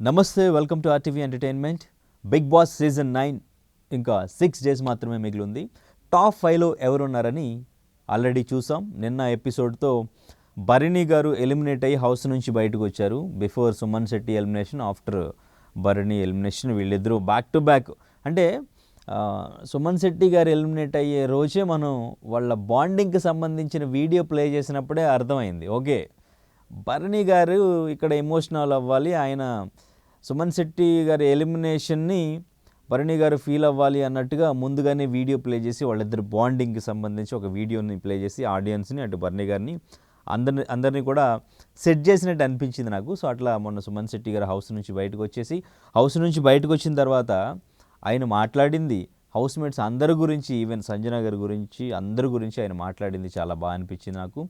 నమస్తే, welcome to RTV entertainment. Bigg Boss season 9 ఇంకా 6 days మాత్రమే మిగిలి ఉంది. టాప్ 5లో ఎవరున్నారని ఆల్రెడీ చూసాం. నిన్న ఎపిసోడ్తో భరణి గారు ఎలిమినేట్ అయ్యి హౌస్ నుంచి బయటకు వచ్చారు. Before Suman Shetty elimination, after Bharani elimination. వీళ్ళిద్దరూ బ్యాక్ టు బ్యాక్. అంటే సుమన్ శెట్టి గారు ఎలిమినేట్ అయ్యే రోజే మనం వాళ్ళ బాండింగ్కి సంబంధించిన వీడియో ప్లే చేసినప్పుడే అర్థమైంది, ఓకే భరణి గారు ఇక్కడ ఎమోషనల్ అవ్వాలి, ఆయన సుమన్ శెట్టి గారి ఎలిమినేషన్ని భరణి గారు ఫీల్ అవ్వాలి అన్నట్టుగా ముందుగానే వీడియో ప్లే చేసి వాళ్ళిద్దరు బాండింగ్కి సంబంధించి ఒక వీడియోని ప్లే చేసి ఆడియన్స్ని, అటు భరణి గారిని అందరినీ కూడా సెట్ చేసినట్టు అనిపించింది నాకు. సో అట్లా మొన్న సుమన్ శెట్టి గారు హౌస్ నుంచి బయటకు వచ్చిన తర్వాత ఆయన మాట్లాడింది హౌస్ మేట్స్ అందరి గురించి, ఈవెన్ సంజన గారి గురించి, అందరి గురించి ఆయన మాట్లాడింది చాలా బాగా అనిపించింది నాకు.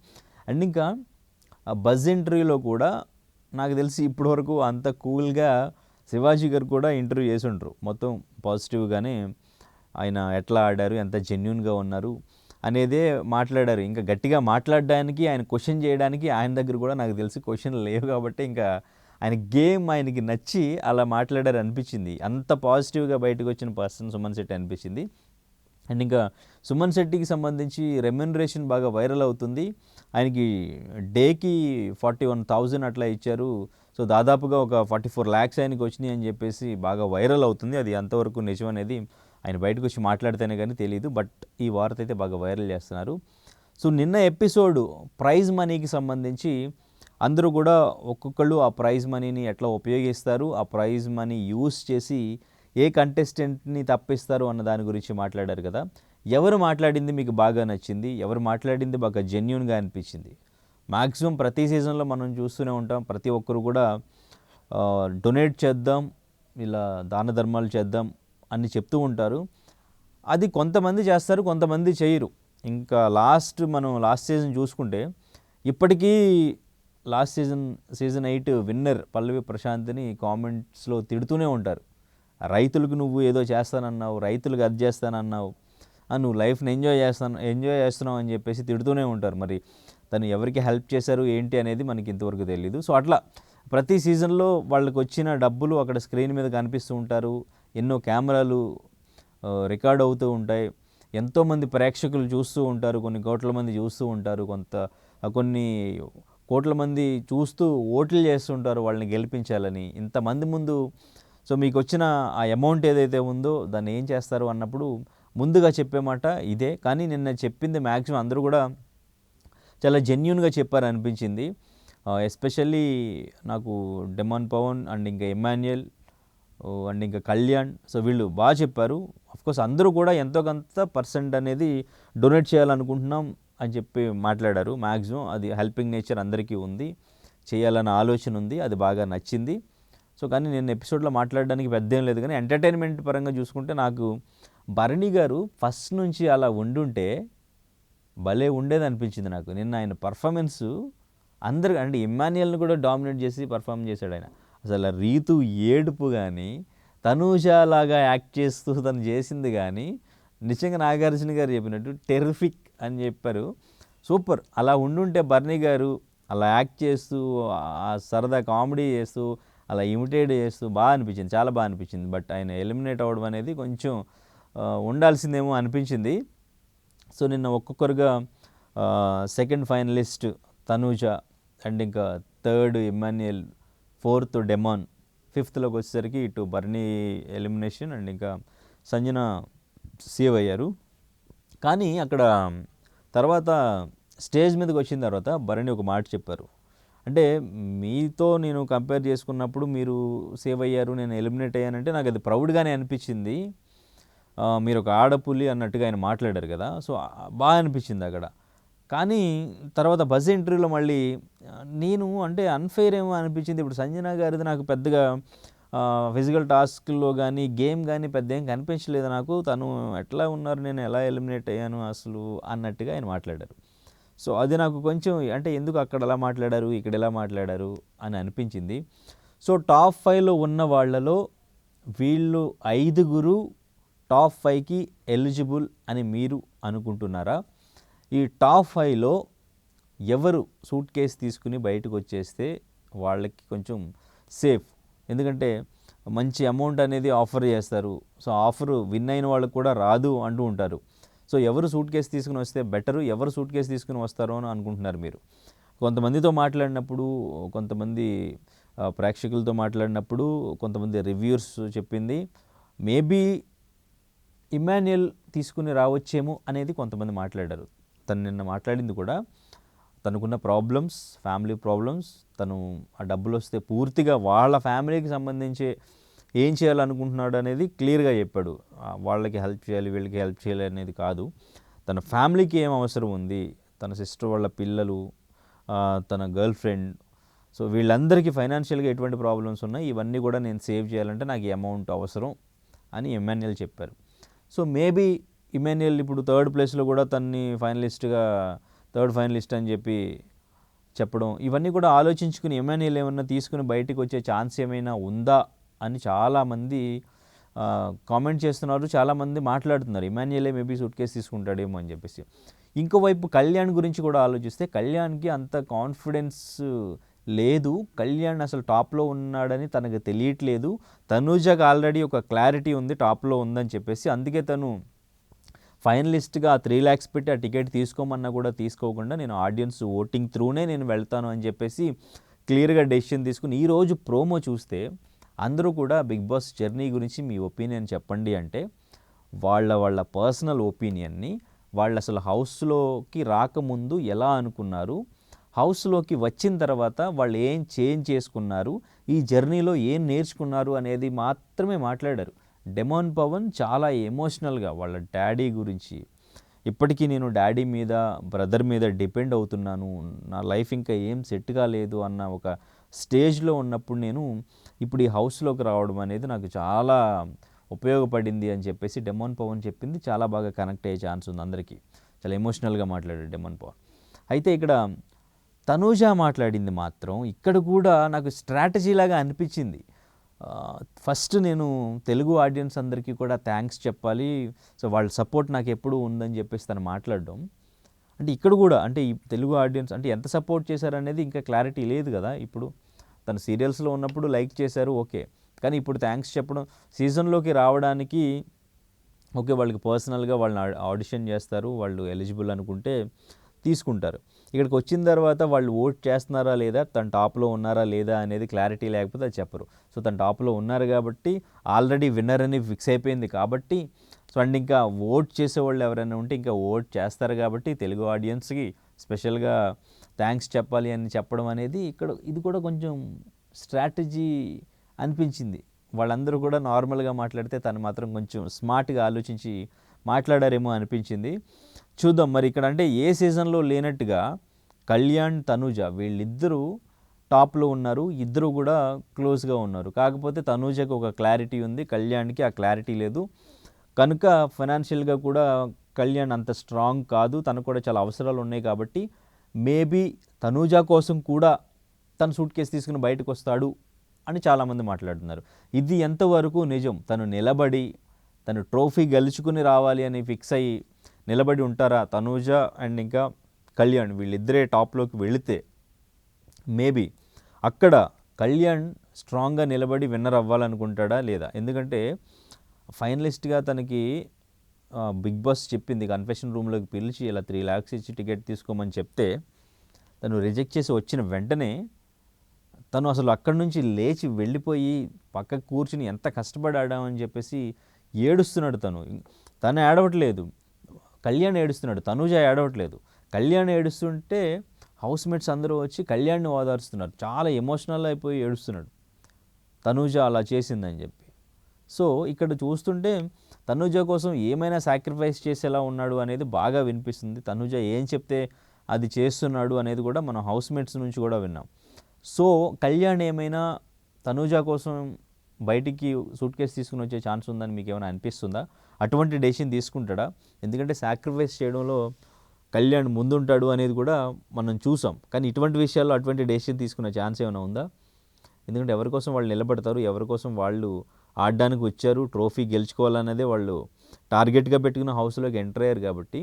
అండ్ ఇంకా బజ్ ఇంటర్వ్యూలో కూడా నాకు తెలిసి ఇప్పటివరకు అంత కూల్గా శివాజీ గారు కూడా ఇంటర్వ్యూ చేసి ఉంటారు. మొత్తం పాజిటివ్గానే ఆయన ఎట్లా ఆడారు, ఎంత జెన్యున్గా ఉన్నారు అనేదే మాట్లాడారు. ఇంకా గట్టిగా మాట్లాడడానికి, ఆయన క్వశ్చన్ చేయడానికి ఆయన దగ్గర కూడా నాకు తెలిసి క్వశ్చన్లు లేవు కాబట్టి ఇంకా ఆయన గేమ్ ఆయనకి నచ్చి అలా మాట్లాడారు అనిపించింది. అంత పాజిటివ్గా బయటకు వచ్చిన పర్సన్ సుమన్ శెట్టి అనిపించింది. అండ్ ఇంకా సుమన్ శెట్టికి సంబంధించి రెమ్యునరేషన్ బాగా వైరల్ అవుతుంది. ఆయనకి డేకి 41,000 అట్లా ఇచ్చారు. సో దాదాపుగా ఒక 44 lakhs ఆయనకి వచ్చినాయి అని చెప్పేసి బాగా వైరల్ అవుతుంది. అది ఎంతవరకు నిజం అనేది ఆయన బయటకు వచ్చి మాట్లాడితేనే కానీ తెలియదు. బట్ ఈ వార్త అయితే బాగా వైరల్ చేస్తున్నారు. సో నిన్న ఎపిసోడ్ ప్రైజ్ మనీకి సంబంధించి అందరూ కూడా ఒక్కొక్కళ్ళు ఆ ప్రైజ్ మనీని ఎట్లా ఉపయోగిస్తారు, ఆ ప్రైజ్ మనీ యూస్ చేసి ఏ కంటెస్టెంట్ని తప్పిస్తారు అన్న దాని గురించి మాట్లాడారు కదా. ఎవరు మాట్లాడింది మీకు బాగా నచ్చింది, ఎవరు మాట్లాడింది బాగా జెన్యున్గా అనిపించింది? మ్యాక్సిమం ప్రతి సీజన్లో మనం చూస్తూనే ఉంటాం, ప్రతి ఒక్కరు కూడా డొనేట్ చేద్దాం, ఇలా దాన ధర్మాలు చేద్దాం అని చెప్తూ ఉంటారు. అది కొంతమంది చేస్తారు, కొంతమంది చేయరు. ఇంకా మనం లాస్ట్ సీజన్ చూసుకుంటే ఇప్పటికీ సీజన్ 8 విన్నర్ పల్లవి ప్రశాంత్ని కామెంట్స్లో తిడుతూనే ఉంటారు. రైతులకు నువ్వు ఏదో చేస్తానన్నావు, రైతులకు అది చేస్తానన్నావు, నువ్వు లైఫ్ని ఎంజాయ్ చేస్తున్నావు అని చెప్పేసి తిడుతూనే ఉంటారు. మరి తను ఎవరికి హెల్ప్ చేశారు ఏంటి అనేది మనకి ఇంతవరకు తెలియదు. సో అట్లా ప్రతి సీజన్లో వాళ్ళకి వచ్చిన డబ్బులు అక్కడ స్క్రీన్ మీద కనిపిస్తూ ఉంటారు. ఎన్నో కెమెరాలు రికార్డ్ అవుతూ ఉంటాయి. ఎంతోమంది ప్రేక్షకులు చూస్తూ ఉంటారు, కొన్ని కోట్ల మంది చూస్తూ ఉంటారు, కొన్ని కోట్ల మంది చూస్తూ ఓట్లు చేస్తుంటారు వాళ్ళని గెలిపించాలని ఇంతమంది ముందు. సో మీకు వచ్చిన ఆ అమౌంట్ ఏదైతే ఉందో దాన్ని ఏం చేస్తారు అన్నప్పుడు ముందుగా చెప్పే మాట ఇదే. కానీ నిన్న చెప్పింది మ్యాక్సిమం అందరూ కూడా చాలా జెన్యున్గా చెప్పారు అనిపించింది. ఎస్పెషల్లీ నాకు డెమాన్ పవన్ అండ్ ఇంకా ఎమాన్యుయల్ అండ్ ఇంకా కళ్యాణ్, సో వీళ్ళు బాగా చెప్పారు. అఫ్కోర్స్ అందరూ కూడా ఎంతో కొంత పర్సెంట్ అనేది డొనేట్ చేయాలనుకుంటున్నాం అని చెప్పి మాట్లాడారు. మ్యాక్సిమం అది హెల్పింగ్ నేచర్ అందరికీ ఉంది, చేయాలన్న ఆలోచన ఉంది, అది బాగా నచ్చింది. సో కానీ నేను ఎపిసోడ్లో మాట్లాడడానికి పెద్ద ఏం లేదు. కానీ ఎంటర్టైన్మెంట్ పరంగా చూసుకుంటే నాకు భరణి గారు ఫస్ట్ నుంచి అలా ఉండుంటే భలే ఉండేది అనిపించింది నాకు. నిన్న ఆయన పర్ఫార్మెన్సు అంటే ఇమ్మాన్యుయల్ని కూడా డామినేట్ చేసి పర్ఫామ్ చేశాడు ఆయన. అసలు రీతు ఏడుపు కానీ, తనూజాలాగా యాక్ట్ చేస్తూ తను చేసింది కానీ నిజంగా నాగార్జున గారు చెప్పినట్టు టెర్రిఫిక్ అని చెప్పారు. సూపర్. అలా ఉండుంటే భరణి గారు అలా యాక్ట్ చేస్తూ, ఆ సరదా కామెడీ చేస్తూ, అలా ఇమిటేట్ చేస్తూ బాగా అనిపించింది, చాలా బాగా అనిపించింది. బట్ ఆయన ఎలిమినేట్ అవ్వడం అనేది కొంచెం ఉండాల్సిందేమో అనిపించింది. సో నిన్న ఒక్కొక్కరుగా సెకండ్ ఫైనలిస్ట్ తనూజ, అండ్ ఇంకా థర్డ్ ఇమ్మాన్యుయల్, ఫోర్త్ డెమాన్, ఫిఫ్త్లోకి వచ్చేసరికి ఇటు భరణి ఎలిమినేషన్ అండ్ ఇంకా సంజన సేవ్ అయ్యారు. కానీ అక్కడ తర్వాత స్టేజ్ మీదకి వచ్చిన తర్వాత భరణి ఒక మాట చెప్పారు. అంటే మీతో నేను కంపేర్ చేసుకున్నప్పుడు మీరు సేవ్ అయ్యారు, నేను ఎలిమినేట్ అయ్యానంటే నాకు అది ప్రౌడ్గానే అనిపించింది. మీరు ఒక ఆడపులి అన్నట్టుగా ఆయన మాట్లాడారు కదా. సో బాగా అనిపించింది అక్కడ. కానీ తర్వాత బజ్ ఇంటర్వ్యూలో మళ్ళీ నేను అంటే అన్ఫెయిర్ ఏమో అనిపించింది. ఇప్పుడు సంజన గారిది నాకు పెద్దగా ఫిజికల్ టాస్క్లో కానీ గేమ్ కానీ పెద్ద ఏం కనిపించలేదు నాకు. తను ఎట్లా ఉన్నారు, నేను ఎలా ఎలిమినేట్ అయ్యాను అసలు అన్నట్టుగా ఆయన మాట్లాడారు. సో అది నాకు కొంచెం అంటే ఎందుకు అక్కడ ఎలా మాట్లాడారు, ఇక్కడ ఎలా మాట్లాడారు అని అనిపించింది. సో టాప్ 5లో ఉన్న వాళ్ళలో వీళ్ళు 5 టాప్ 5కి ఎలిజిబుల్ అని మీరు అనుకుంటున్నారా? ఈ టాప్ 5లో ఎవరు సూట్ కేసు తీసుకుని బయటకు వచ్చేస్తే వాళ్ళకి కొంచెం సేఫ్, ఎందుకంటే మంచి అమౌంట్ అనేది ఆఫర్ చేస్తారు. సో ఆఫర్ విన్ అయిన వాళ్ళకి కూడా రాదు అంటూ ఉంటారు. సో ఎవరు సూట్ కేసు తీసుకుని వస్తే బెటరు, ఎవరు సూట్ కేసు తీసుకుని వస్తారో అని అనుకుంటున్నారు మీరు? కొంతమందితో మాట్లాడినప్పుడు, కొంతమంది ప్రేక్షకులతో మాట్లాడినప్పుడు, కొంతమంది రివ్యూర్స్ చెప్పింది మేబీ ఇమాన్యుయల్ తీసుకుని రావచ్చేమో అనేది కొంతమంది మాట్లాడారు. తను నిన్న మాట్లాడింది కూడా తనకున్న ప్రాబ్లమ్స్, ఫ్యామిలీ ప్రాబ్లమ్స్, తను ఆ డబ్బులు వస్తే పూర్తిగా వాళ్ళ ఫ్యామిలీకి సంబంధించి ఏం చేయాలనుకుంటున్నాడు అనేది క్లియర్గా చెప్పాడు. వాళ్ళకి హెల్ప్ చేయాలి, వీళ్ళకి హెల్ప్ చేయాలి అనేది కాదు, తన ఫ్యామిలీకి ఏం అవసరం ఉంది, తన సిస్టర్ వాళ్ళ పిల్లలు, తన గర్ల్ ఫ్రెండ్, సో వీళ్ళందరికీ ఫైనాన్షియల్గా ఎటువంటి ప్రాబ్లమ్స్ ఉన్నాయి, ఇవన్నీ కూడా నేను సేవ్ చేయాలంటే నాకు ఈ అమౌంట్ అవసరం అని ఇమాన్యుయల్ చెప్పారు. సో మేబీ ఇమాన్యుయల్ ఇప్పుడు థర్డ్ ప్లేస్లో కూడా తన్ని థర్డ్ ఫైనలిస్ట్ అని చెప్పడం, ఇవన్నీ కూడా ఆలోచించుకుని ఇమాన్యుయల్ ఏమన్నా తీసుకుని బయటికి వచ్చే ఛాన్స్ ఏమైనా ఉందా అని చాలామంది కామెంట్ చేస్తున్నారు, చాలామంది మాట్లాడుతున్నారు. ఇమాన్యుయలే మేబీ సూట్ కేసు తీసుకుంటాడేమో అని చెప్పేసి. ఇంకోవైపు కళ్యాణ్ గురించి కూడా ఆలోచిస్తే కళ్యాణ్కి అంత కాన్ఫిడెన్స్ లేదు. కళ్యాణ్ అసలు టాప్లో ఉన్నాడని తనకు తెలియట్లేదు. తనూజకి ఆల్రెడీ ఒక క్లారిటీ ఉంది టాప్లో ఉందని చెప్పేసి, అందుకే తను ఫైనలిస్ట్గా 3 lakhs పెట్టి ఆ టికెట్ తీసుకోమన్నా కూడా తీసుకోకుండా నేను ఆడియన్స్ ఓటింగ్ త్రూనే నేను వెళ్తాను అని చెప్పేసి క్లియర్గా డెసిషన్ తీసుకుని ఈరోజు ప్రోమో చూస్తే అందరూ కూడా బిగ్ బాస్ జర్నీ గురించి మీ ఒపీనియన్ చెప్పండి అంటే వాళ్ళ పర్సనల్ ఒపీనియన్ని వాళ్ళు అసలు హౌస్లోకి రాకముందు ఎలా అనుకున్నారు, హౌస్లోకి వచ్చిన తర్వాత వాళ్ళు ఏం చేంజ్ చేసుకున్నారు, ఈ జర్నీలో ఏం నేర్చుకున్నారు అనేది మాత్రమే మాట్లాడారు. డెమోన్ పవన్ చాలా ఎమోషనల్గా వాళ్ళ డాడీ గురించి, ఇప్పటికీ నేను డాడీ మీద, బ్రదర్ మీద డిపెండ్ అవుతున్నాను, నా లైఫ్ ఇంకా ఏం సెట్ కాలేదు అన్న ఒక స్టేజ్లో ఉన్నప్పుడు నేను ఇప్పుడు ఈ హౌస్లోకి రావడం అనేది నాకు చాలా ఉపయోగపడింది అని చెప్పేసి డెమోన్ పవన్ చెప్పింది చాలా బాగా కనెక్ట్ అయ్యే ఛాన్స్ ఉంది అందరికీ. చాలా ఎమోషనల్గా మాట్లాడాడు డెమోన్ పవన్. అయితే ఇక్కడ తనూజ మాట్లాడింది మాత్రం ఇక్కడ కూడా నాకు స్ట్రాటజీ లాగా అనిపించింది. ఫస్ట్ నేను తెలుగు ఆడియన్స్ అందరికీ కూడా థ్యాంక్స్ చెప్పాలి, సో వాళ్ళ సపోర్ట్ నాకు ఎప్పుడు ఉందని చెప్పేసి తను మాట్లాడడం, అంటే ఇక్కడ కూడా అంటే ఈ తెలుగు ఆడియన్స్ అంటే ఎంత సపోర్ట్ చేశారనేది ఇంకా క్లారిటీ లేదు కదా. ఇప్పుడు తను సీరియల్స్లో ఉన్నప్పుడు లైక్ చేశారు ఓకే, కానీ ఇప్పుడు థ్యాంక్స్ చెప్పడం, సీజన్లోకి రావడానికి ఓకే వాళ్ళకి పర్సనల్గా వాళ్ళని ఆడిషన్ చేస్తారు, వాళ్ళు ఎలిజిబుల్ అనుకుంటే తీసుకుంటారు. ఇక్కడికి వచ్చిన తర్వాత వాళ్ళు ఓట్ చేస్తున్నారా లేదా, తన టాప్లో ఉన్నారా లేదా అనేది క్లారిటీ లేకపోతే అది చెప్పరు. సో తన టాప్లో ఉన్నారు కాబట్టి ఆల్రెడీ విన్నర్ అని ఫిక్స్ అయిపోయింది కాబట్టి, సో అండ్ ఇంకా ఓట్ చేసేవాళ్ళు ఎవరైనా ఉంటే ఇంకా ఓట్ చేస్తారు కాబట్టి తెలుగు ఆడియన్స్కి స్పెషల్గా థ్యాంక్స్ చెప్పాలి అని చెప్పడం అనేది ఇక్కడ ఇది కూడా కొంచెం స్ట్రాటజీ అనిపించింది. వాళ్ళందరూ కూడా నార్మల్గా మాట్లాడితే తను మాత్రం కొంచెం స్మార్ట్గా ఆలోచించి మాట్లాడారేమో అనిపించింది. చూద్దాం మరి ఇక్కడ అంటే ఏ సీజన్లో లేనట్టుగా కళ్యాణ్, తనూజ వీళ్ళిద్దరూ టాప్లో ఉన్నారు, ఇద్దరు కూడా క్లోజ్గా ఉన్నారు. కాకపోతే తనూజకి ఒక క్లారిటీ ఉంది, కళ్యాణ్కి ఆ క్లారిటీ లేదు. కనుక ఫైనాన్షియల్గా కూడా కళ్యాణ్ అంత స్ట్రాంగ్ కాదు, తనకు కూడా చాలా అవసరాలు ఉన్నాయి కాబట్టి మేబీ తనూజ కోసం కూడా తను సూట్ కేసు తీసుకుని బయటకు వస్తాడు అని చాలామంది మాట్లాడుతున్నారు. ఇది ఎంతవరకు నిజం? తను నిలబడి తను ట్రోఫీ గెలుచుకుని రావాలి అని ఫిక్స్ అయ్యి నిలబడి ఉంటారా తనూజ అండ్ ఇంకా కళ్యాణ్ వీళ్ళిద్దరే టాప్లోకి వెళితే మేబీ అక్కడ కళ్యాణ్ స్ట్రాంగ్గా నిలబడి విన్నర్ అవ్వాలనుకుంటాడా లేదా? ఎందుకంటే ఫైనలిస్ట్గా తనకి బిగ్ బాస్ చెప్పింది, కన్ఫెషన్ రూమ్లోకి పిలిచి ఇలా 3 lakhs ఇచ్చి టికెట్ తీసుకోమని చెప్తే తను రిజెక్ట్ చేసి వచ్చిన వెంటనే తను అసలు అక్కడి నుంచి లేచి వెళ్ళిపోయి పక్కకు కూర్చుని ఎంత కష్టపడాడని చెప్పేసి ఏడుస్తున్నాడు. తను ఏడవట్లేదు, కళ్యాణ్ ఏడుస్తున్నాడు, తనూజ ఏడవట్లేదు. కళ్యాణ్ ఏడుస్తుంటే హౌస్మేట్స్ అందరూ వచ్చి కళ్యాణ్ని ఓదారుస్తున్నారు, చాలా ఎమోషనల్ అయిపోయి ఏడుస్తున్నాడు తనూజ అలా చేసిందని చెప్పి. సో ఇక్కడ చూస్తుంటే తనూజ కోసం ఏమైనా సాక్రిఫైస్ చేసేలా ఉన్నాడు అనేది బాగా వినిపిస్తుంది. తనూజ ఏం చెప్తే అది చేస్తున్నాడు అనేది కూడా మనం హౌస్మేట్స్ నుంచి కూడా విన్నాం. సో కళ్యాణ్ ఏమైనా తనూజ కోసం బయటికి సూట్ కేసు తీసుకుని వచ్చే ఛాన్స్ ఉందని మీకు ఏమైనా అనిపిస్తుందా? అటువంటి డెసిషన్ తీసుకుంటాడా? ఎందుకంటే సాక్రిఫైస్ చేయడంలో కళ్యాణ్ ముందుంటాడు అనేది కూడా మనం చూసాం, కానీ ఇటువంటి విషయాల్లో అటువంటి డెసిషన్ తీసుకునే ఛాన్స్ ఏమైనా ఉందా? ఎందుకంటే ఎవరి కోసం వాళ్ళు నిలబడతారు, ఎవరి కోసం వాళ్ళు ఆడడానికి వచ్చారు, ట్రోఫీ గెలుచుకోవాలన్నదే వాళ్ళు టార్గెట్గా పెట్టుకున్న హౌస్లోకి ఎంటర్ అయ్యారు కాబట్టి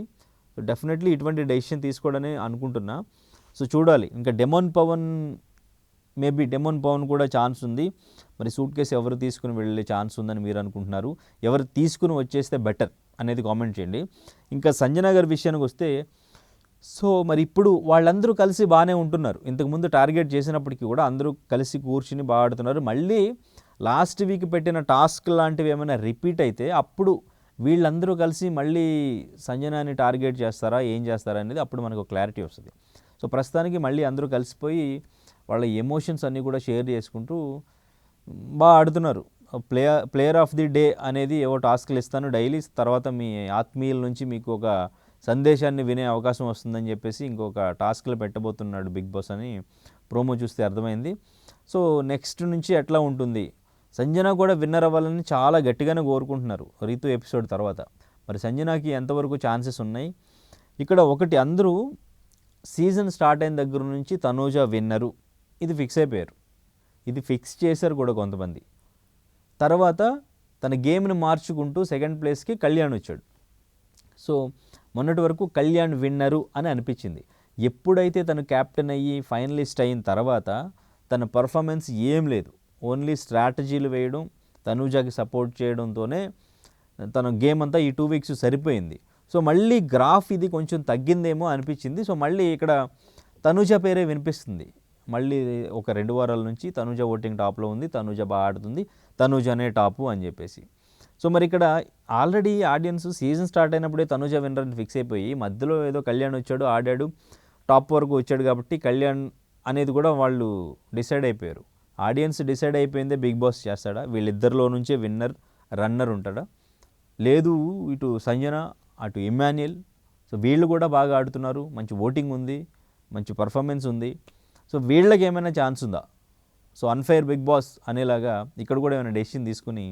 డెఫినెట్లీ ఇటువంటి డెసిషన్ తీసుకోవడమే అనుకుంటున్నా. సో చూడాలి. ఇంకా demon Pavan maybe demon Pavan కూడా ఛాన్స్ ఉంది. మరి సూట్ కేసు ఎవరు తీసుకుని వెళ్ళే ఛాన్స్ ఉందని మీరు అనుకుంటున్నారు? ఎవరు తీసుకుని వచ్చేస్తే బెటర్ అనేది కామెంట్ చేయండి. ఇంకా సంజన గారి విషయానికి వస్తే, సో మరి ఇప్పుడు వాళ్ళందరూ కలిసి బాగానే ఉంటున్నారు. ఇంతకుముందు టార్గెట్ చేసినప్పటికీ కూడా అందరూ కలిసి కూర్చుని బాగా ఆడుతున్నారు. మళ్ళీ లాస్ట్ వీక్ పెట్టిన టాస్క్ లాంటివి ఏమైనా రిపీట్ అయితే అప్పుడు వీళ్ళందరూ కలిసి మళ్ళీ సంజనాని టార్గెట్ చేస్తారా, ఏం చేస్తారా అనేది అప్పుడు మనకు క్లారిటీ వస్తుంది. సో ప్రస్తుతానికి మళ్ళీ అందరూ కలిసిపోయి వాళ్ళ ఎమోషన్స్ అన్నీ కూడా షేర్ చేసుకుంటూ బాగా ఆడుతున్నారు. ప్లేయర్ ఆఫ్ ది డే అనేది ఏవో టాస్క్లు ఇస్తాను డైలీ, తర్వాత మీ ఆత్మీయుల నుంచి మీకు ఒక సందేశాన్ని వినే అవకాశం వస్తుందని చెప్పేసి ఇంకొక టాస్క్లు పెట్టబోతున్నాడు బిగ్ బాస్ అని ప్రోమో చూస్తే అర్థమైంది. సో నెక్స్ట్ నుంచి ఎట్లా ఉంటుంది? సంజన కూడా విన్నర్ అవ్వాలని చాలా గట్టిగానే కోరుకుంటున్నారు రీతు ఎపిసోడ్ తర్వాత. మరి సంజనకి ఎంతవరకు ఛాన్సెస్ ఉన్నాయి? ఇక్కడ ఒకటి, అందరూ సీజన్ స్టార్ట్ అయిన దగ్గర నుంచి తనూజ విన్నరు ఇది ఫిక్స్ అయిపోయారు. ఇది ఫిక్స్ చేశారు కూడా కొంతమంది. తర్వాత తన గేమ్ని మార్చుకుంటూ సెకండ్ ప్లేస్కి కళ్యాణ్ వచ్చాడు. సో మొన్నటి వరకు కళ్యాణ్ విన్నరు అని అనిపించింది. ఎప్పుడైతే తను క్యాప్టెన్ అయ్యి ఫైనలిస్ట్ అయిన తర్వాత తన పర్ఫార్మెన్స్ ఏం లేదు, ఓన్లీ స్ట్రాటజీలు వేయడం, తనూజాకి సపోర్ట్ చేయడంతోనే తన గేమ్ అంతా ఈ 2 వీక్స్ సరిపోయింది. సో మళ్ళీ గ్రాఫ్ ఇది కొంచెం తగ్గిందేమో అనిపించింది. సో మళ్ళీ ఇక్కడ తనూజ పేరే వినిపిస్తుంది. మళ్ళీ ఒక 2 వారాల నుంచి తనూజ ఓటింగ్ టాప్లో ఉంది, తనూజ బాగా ఆడుతుంది, తనూజనే టాపు అని చెప్పేసి. సో మరి ఇక్కడ ఆల్రెడీ ఆడియన్స్ సీజన్ స్టార్ట్ అయినప్పుడే తనూజ విన్నర్ అని ఫిక్స్ అయిపోయి, మధ్యలో ఏదో కళ్యాణ్ వచ్చాడు, ఆడాడు, టాప్ వరకు వచ్చాడు కాబట్టి కళ్యాణ్ అనేది కూడా వాళ్ళు డిసైడ్ అయిపోయారు. ఆడియన్స్ డిసైడ్ అయిపోయిందే బిగ్ బాస్ చేస్తాడా? వీళ్ళిద్దరిలో నుంచే విన్నర్ రన్నర్ ఉంటాడా? లేదు, ఇటు సంజన అటు ఇమ్మాన్యుయల్, సో వీళ్ళు కూడా బాగా ఆడుతున్నారు, మంచి ఓటింగ్ ఉంది, మంచి పర్ఫార్మెన్స్ ఉంది. సో వీళ్ళకి ఏమైనా ఛాన్స్ ఉందా? సో అన్ఫెయిర్ బిగ్ బాస్ అనేలాగా ఇక్కడ కూడా ఏమైనా డెసిషన్ తీసుకుని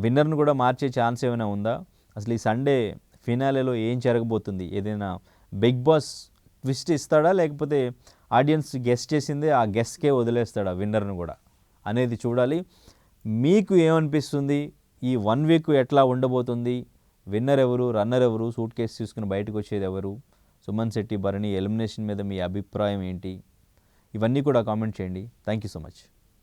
విన్నర్ను కూడా మార్చే ఛాన్స్ ఏమైనా ఉందా? అసలు ఈ సండే ఫినాలేలో ఏం జరగబోతుంది? ఏదైనా బిగ్ బాస్ ట్విస్ట్ ఇస్తాడా, లేకపోతే ఆడియన్స్ గెస్ చేసిందే ఆ గెస్కే వదిలేస్తాడా విన్నర్ను కూడా అనేది చూడాలి. మీకు ఏమనిపిస్తుంది? ఈ 1 వీక్ ఎట్లా ఉండబోతుంది? విన్నర్ ఎవరు, రన్నర్ ఎవరు, సూట్ కేసు తీసుకుని బయటకు వచ్చేది ఎవరు? సుమన్ శెట్టి, భరణి ఎలిమినేషన్ మీద మీ అభిప్రాయం ఏంటి? ఇవన్నీ కూడా కామెంట్ చేయండి. Thank you so much.